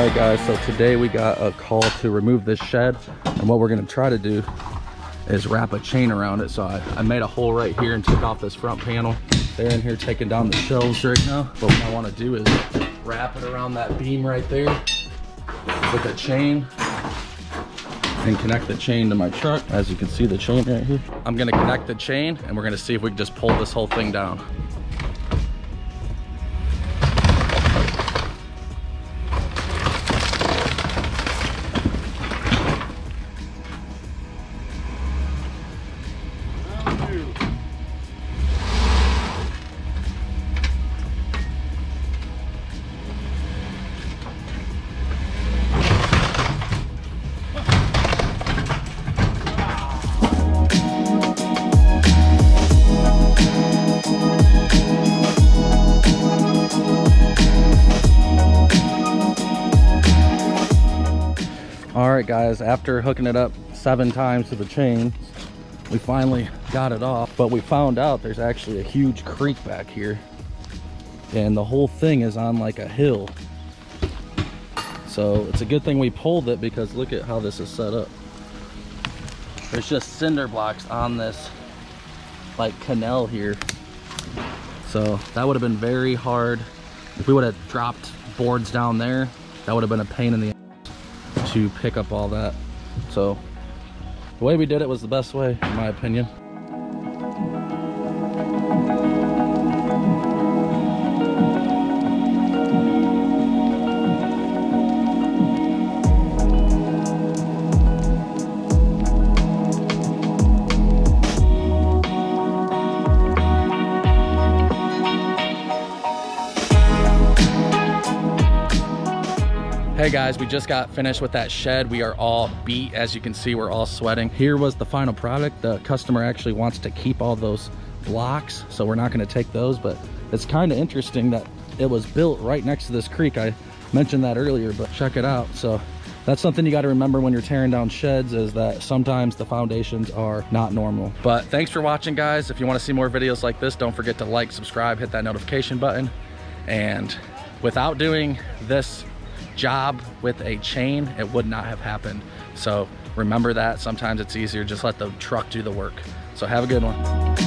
Alright guys, so today we got a call to remove this shed, and what we're going to try to do is wrap a chain around it. So I made a hole right here and took off this front panel. They're in here taking down the shelves right now, but what I want to do is wrap it around that beam right there with a chain and connect the chain to my truck. As you can see, the chain right here. I'm going to connect the chain and we're going to see if we can just pull this whole thing down. All right guys, after hooking it up 7 times to the chain, we finally got it off, but we found out there's actually a huge creek back here and the whole thing is on like a hill. So it's a good thing we pulled it, because look at how this is set up. There's just cinder blocks on this like canal here. So that would have been very hard. If we would have dropped boards down there, that would have been a pain in the ass to pick up all that. So the way we did it was the best way, in my opinion. Hey guys, we just got finished with that shed. We are all beat. As you can see, we're all sweating. Here was the final product. The customer actually wants to keep all those blocks, so we're not going to take those, but it's kind of interesting that it was built right next to this creek. I mentioned that earlier, but check it out. So that's something you got to remember when you're tearing down sheds, is that sometimes the foundations are not normal. But thanks for watching, guys. If you want to see more videos like this, don't forget to like, subscribe, hit that notification button. And without doing this job with a chain, it would not have happened. So remember that. Sometimes it's easier, just let the truck do the work. So have a good one.